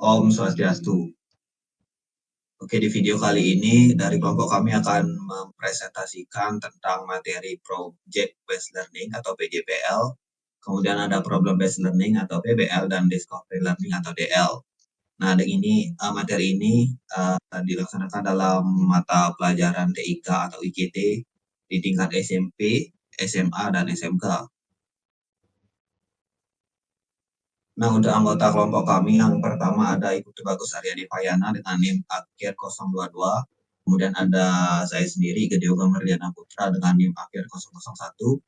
Om Swastiastu. Oke, di video kali ini dari kelompok kami akan mempresentasikan tentang materi Project Based Learning atau PJBL, kemudian ada Problem Based Learning atau PBL, dan Discovery Learning atau DL. Nah, materi ini dilaksanakan dalam mata pelajaran TIK atau ICT di tingkat SMP, SMA, dan SMK. Nah, untuk anggota kelompok kami yang pertama ada Ibu Tubagus Aryadi Payana dengan NIM akhir 022. Kemudian ada saya sendiri, Gede Yoga Merdiana Putra dengan NIM akhir 001.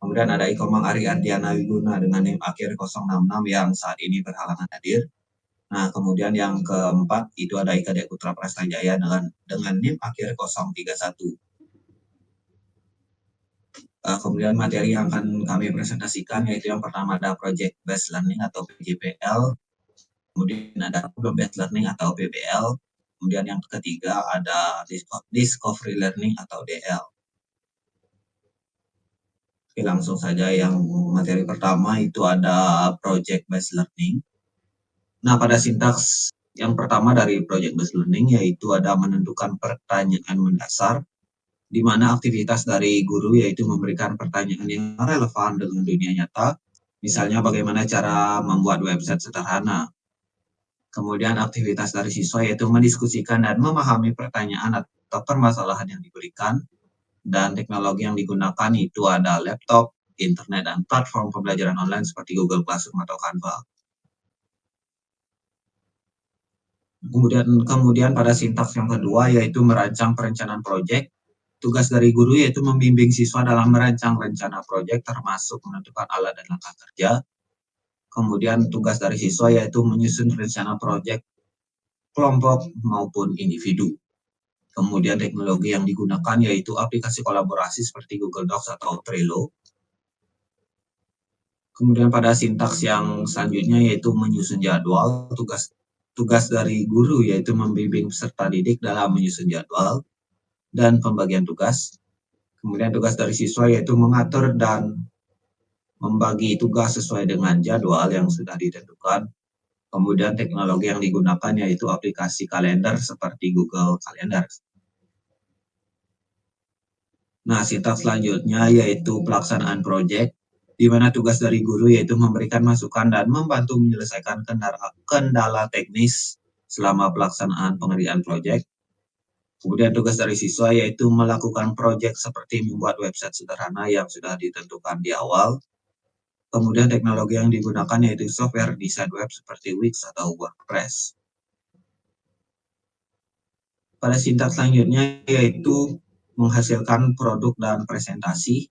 Kemudian ada Ikomang Ari Ardiana Wiguna dengan NIM akhir 066 yang saat ini berhalangan hadir. Nah, kemudian yang keempat itu ada Ika Dek Putra Prastajaya dengan NIM akhir 031. Kemudian materi yang akan kami presentasikan yaitu yang pertama ada Project Based Learning atau PJBL, kemudian ada Problem Based Learning atau PBL, kemudian yang ketiga ada Discovery Learning atau DL. Oke, langsung saja yang materi pertama itu ada Project Based Learning. Nah, pada sintaks yang pertama dari Project Based Learning yaitu ada menentukan pertanyaan mendasar, di mana aktivitas dari guru yaitu memberikan pertanyaan yang relevan dengan dunia nyata, misalnya bagaimana cara membuat website sederhana. Kemudian aktivitas dari siswa yaitu mendiskusikan dan memahami pertanyaan atau permasalahan yang diberikan, dan teknologi yang digunakan itu ada laptop, internet, dan platform pembelajaran online seperti Google Classroom atau Canva. Kemudian pada sintaks yang kedua yaitu merancang perencanaan proyek. Tugas dari guru yaitu membimbing siswa dalam merancang rencana proyek termasuk menentukan alat dan langkah kerja. Kemudian tugas dari siswa yaitu menyusun rencana proyek kelompok maupun individu. Kemudian teknologi yang digunakan yaitu aplikasi kolaborasi seperti Google Docs atau Trello. Kemudian pada sintaks yang selanjutnya yaitu menyusun jadwal. Tugas dari guru yaitu membimbing peserta didik dalam menyusun jadwal dan pembagian tugas. Kemudian tugas dari siswa yaitu mengatur dan membagi tugas sesuai dengan jadwal yang sudah ditentukan. Kemudian teknologi yang digunakan yaitu aplikasi kalender seperti Google Calendar. Nah, sintaks selanjutnya yaitu pelaksanaan proyek, di mana tugas dari guru yaitu memberikan masukan dan membantu menyelesaikan kendala teknis selama pelaksanaan pengerjaan proyek. Kemudian tugas dari siswa yaitu melakukan proyek seperti membuat website sederhana yang sudah ditentukan di awal. Kemudian teknologi yang digunakan yaitu software desain web seperti Wix atau WordPress. Pada sintaks selanjutnya yaitu menghasilkan produk dan presentasi.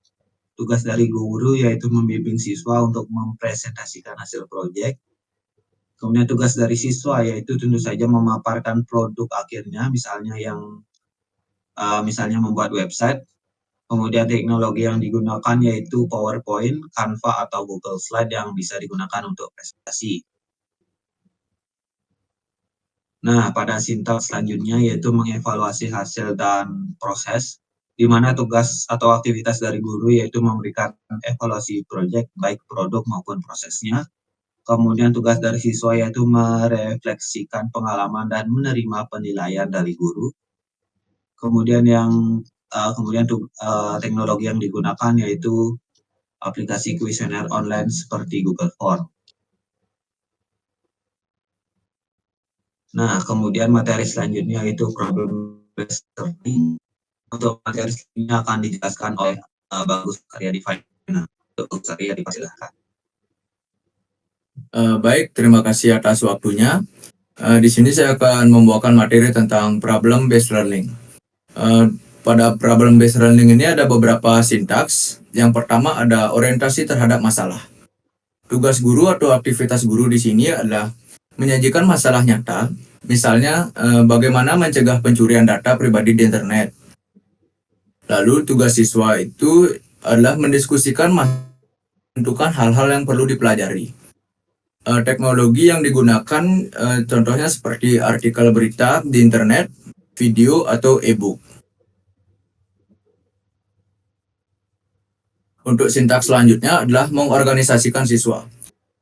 Tugas dari guru yaitu membimbing siswa untuk mempresentasikan hasil proyek. Kemudian tugas dari siswa yaitu tentu saja memaparkan produk akhirnya, misalnya membuat website. Kemudian teknologi yang digunakan yaitu PowerPoint, Canva, atau Google Slide yang bisa digunakan untuk presentasi. Nah, pada sintaks selanjutnya yaitu mengevaluasi hasil dan proses, di mana tugas atau aktivitas dari guru yaitu memberikan evaluasi proyek, baik produk maupun prosesnya. Kemudian tugas dari siswa yaitu merefleksikan pengalaman dan menerima penilaian dari guru. Kemudian teknologi yang digunakan yaitu aplikasi kuesioner online seperti Google Form. Nah, kemudian materi selanjutnya yaitu problem based learning. Untuk materi selanjutnya akan dijelaskan oleh Bagus Aryadi Payana. Bagus Aryadi, silakan. Baik, terima kasih atas waktunya. Di sini saya akan membawakan materi tentang problem based learning. Pada problem based learning ini ada beberapa sintaks. Yang pertama ada orientasi terhadap masalah. Tugas guru atau aktivitas guru di sini adalah menyajikan masalah nyata, misalnya bagaimana mencegah pencurian data pribadi di internet. Lalu tugas siswa itu adalah mendiskusikan menentukan hal-hal yang perlu dipelajari. Teknologi yang digunakan contohnya seperti artikel berita di internet, video, atau e-book. Untuk sintaks selanjutnya adalah mengorganisasikan siswa.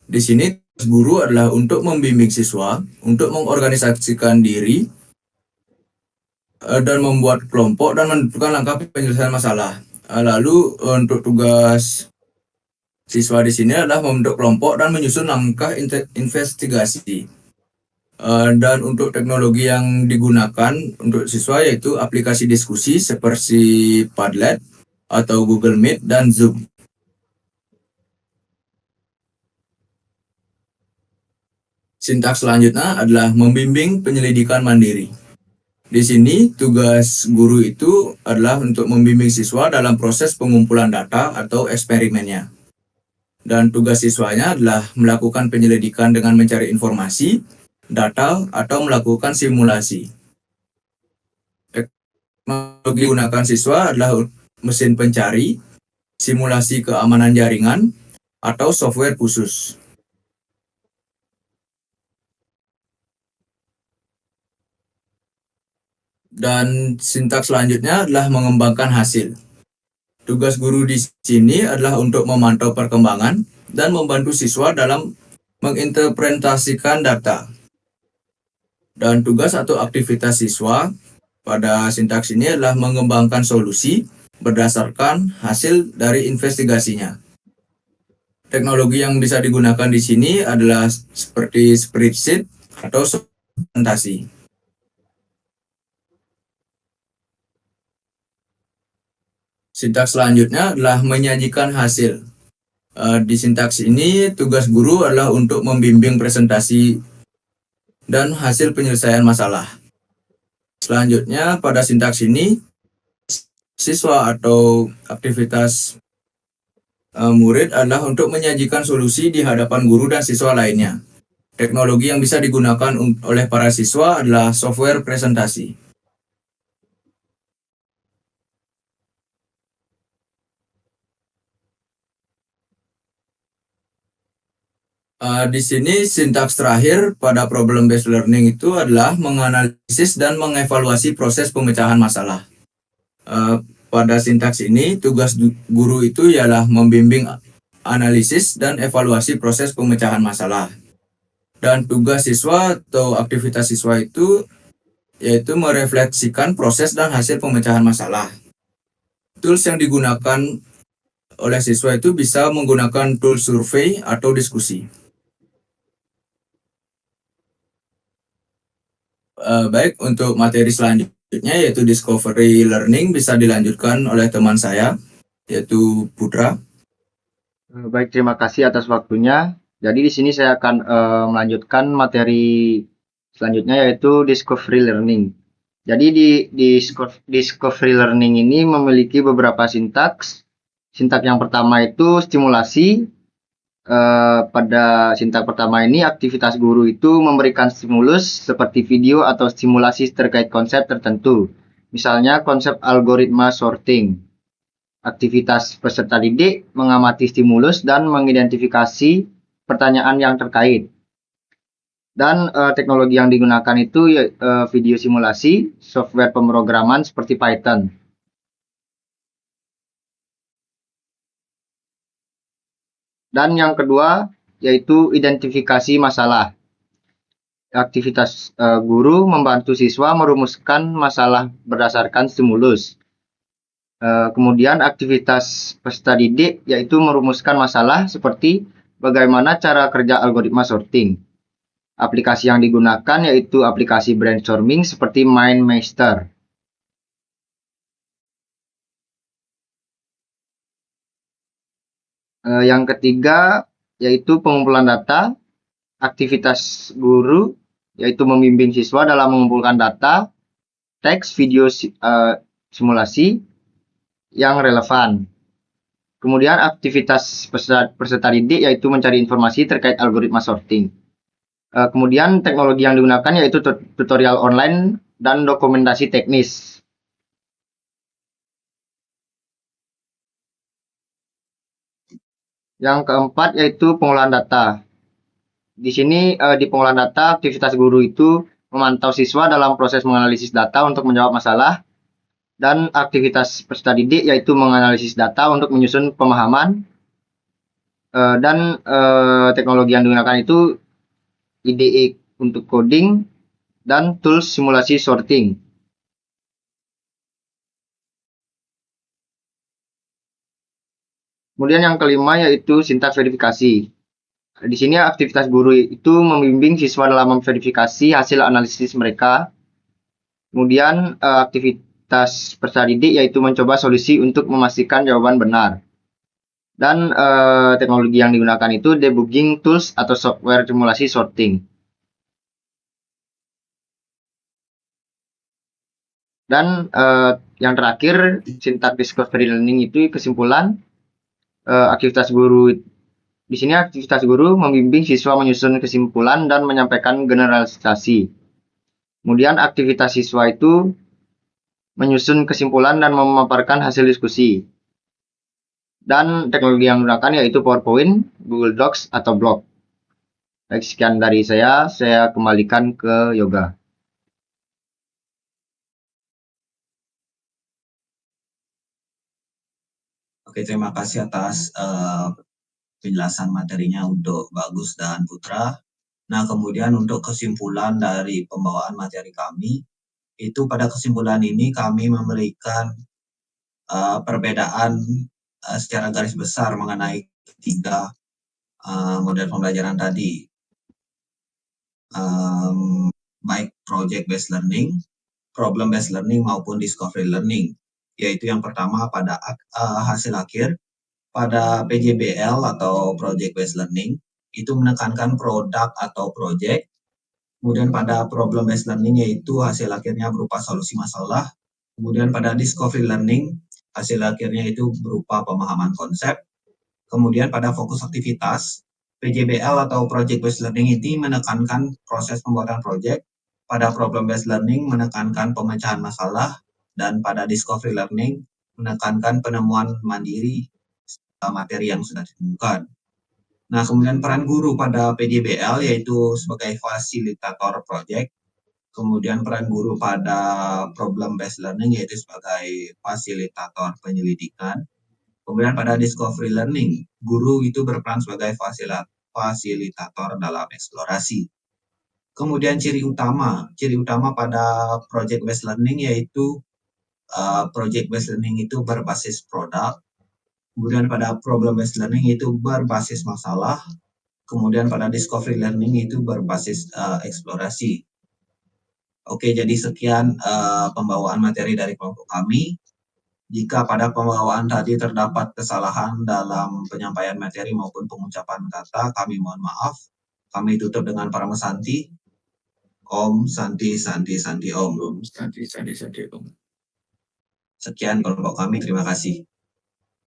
Di sini guru adalah untuk membimbing siswa, untuk mengorganisasikan diri, dan membuat kelompok dan menentukan langkah penyelesaian masalah. Lalu untuk tugas siswa di sini adalah membentuk kelompok dan menyusun langkah investigasi. Dan untuk teknologi yang digunakan untuk siswa yaitu aplikasi diskusi seperti Padlet atau Google Meet dan Zoom. Sintaks selanjutnya adalah membimbing penyelidikan mandiri. Di sini tugas guru itu adalah untuk membimbing siswa dalam proses pengumpulan data atau eksperimennya. Dan tugas siswanya adalah melakukan penyelidikan dengan mencari informasi, data, atau melakukan simulasi. Teknologi yang digunakan siswa adalah mesin pencari, simulasi keamanan jaringan, atau software khusus. Dan sintaks selanjutnya adalah mengembangkan hasil. Tugas guru di sini adalah untuk memantau perkembangan dan membantu siswa dalam menginterpretasikan data. Dan tugas atau aktivitas siswa pada sintaks ini adalah mengembangkan solusi berdasarkan hasil dari investigasinya. Teknologi yang bisa digunakan di sini adalah seperti spreadsheet atau presentasi. Sintaks selanjutnya adalah menyajikan hasil. Di sintaks ini tugas guru adalah untuk membimbing presentasi dan hasil penyelesaian masalah. Selanjutnya pada sintaks ini siswa atau aktivitas murid adalah untuk menyajikan solusi di hadapan guru dan siswa lainnya. Teknologi yang bisa digunakan oleh para siswa adalah software presentasi. Di sini sintaks terakhir pada problem based learning itu adalah menganalisis dan mengevaluasi proses pemecahan masalah. Pada sintaks ini tugas guru itu ialah membimbing analisis dan evaluasi proses pemecahan masalah. Dan tugas siswa atau aktivitas siswa itu yaitu merefleksikan proses dan hasil pemecahan masalah. Tools yang digunakan oleh siswa itu bisa menggunakan tool survei atau diskusi. Baik, untuk materi selanjutnya yaitu discovery learning bisa dilanjutkan oleh teman saya yaitu Putra. Baik, terima kasih atas waktunya. Jadi di sini saya akan melanjutkan materi selanjutnya yaitu discovery learning. Jadi di discovery learning ini memiliki beberapa sintaks. Sintaks yang pertama itu stimulasi. Pada sintaks pertama ini aktivitas guru itu memberikan stimulus seperti video atau stimulasi terkait konsep tertentu. Misalnya konsep algoritma sorting. Aktivitas peserta didik mengamati stimulus dan mengidentifikasi pertanyaan yang terkait. Dan teknologi yang digunakan itu video simulasi, software pemrograman seperti Python. Dan yang kedua yaitu identifikasi masalah. Aktivitas guru membantu siswa merumuskan masalah berdasarkan stimulus. Kemudian aktivitas peserta didik yaitu merumuskan masalah seperti bagaimana cara kerja algoritma sorting. Aplikasi yang digunakan yaitu aplikasi brainstorming seperti MindMeister. Yang ketiga yaitu pengumpulan data. Aktivitas guru yaitu membimbing siswa dalam mengumpulkan data, teks, video simulasi yang relevan. Kemudian aktivitas peserta didik yaitu mencari informasi terkait algoritma sorting. Kemudian teknologi yang digunakan yaitu tutorial online dan dokumentasi teknis. Yang keempat yaitu pengolahan data. Di sini di pengolahan data aktivitas guru itu memantau siswa dalam proses menganalisis data untuk menjawab masalah. Dan aktivitas peserta didik yaitu menganalisis data untuk menyusun pemahaman. Dan teknologi yang digunakan itu IDE untuk coding dan tools simulasi sorting. Kemudian yang kelima yaitu sintaks verifikasi. Di sini aktivitas guru itu membimbing siswa dalam memverifikasi hasil analisis mereka. Kemudian aktivitas peserta didik yaitu mencoba solusi untuk memastikan jawaban benar. Dan teknologi yang digunakan itu debugging tools atau software simulasi sorting. Dan yang terakhir, sintaks discovery learning itu kesimpulan aktivitas guru. Di sini aktivitas guru membimbing siswa menyusun kesimpulan dan menyampaikan generalisasi. Kemudian aktivitas siswa itu menyusun kesimpulan dan memaparkan hasil diskusi. Dan teknologi yang digunakan yaitu PowerPoint, Google Docs, atau Blog. Baik, sekian dari saya kembalikan ke Yoga. Oke, terima kasih atas penjelasan materinya untuk Bagus dan Putra. Nah, kemudian untuk kesimpulan dari pembawaan materi kami, itu pada kesimpulan ini kami memberikan perbedaan secara garis besar mengenai tiga model pembelajaran tadi, baik project based learning, problem based learning maupun discovery learning, yaitu yang pertama pada hasil akhir. Pada PJBL atau project based learning itu menekankan produk atau project. Kemudian pada problem based learning yaitu hasil akhirnya berupa solusi masalah. Kemudian pada discovery learning hasil akhirnya itu berupa pemahaman konsep. Kemudian pada fokus aktivitas, PJBL atau project based learning ini menekankan proses pembuatan project. Pada problem based learning menekankan pemecahan masalah, dan pada discovery learning menekankan penemuan mandiri materi yang sudah ditemukan. Nah, kemudian peran guru pada PJBL yaitu sebagai fasilitator project. Kemudian peran guru pada problem based learning yaitu sebagai fasilitator penyelidikan. Kemudian pada discovery learning, guru itu berperan sebagai fasilitator dalam eksplorasi. Kemudian ciri utama pada project based learning yaitu project based learning itu berbasis produk. Kemudian pada problem based learning itu berbasis masalah. Kemudian pada discovery learning itu berbasis eksplorasi. Oke, jadi sekian pembawaan materi dari kelompok kami. Jika pada pembawaan tadi terdapat kesalahan dalam penyampaian materi maupun pengucapan kata, kami mohon maaf. Kami tutup dengan Parama Santi. Om Santi Santi Santi Om. Santi, Om. Sekian kelompok kami, terima kasih.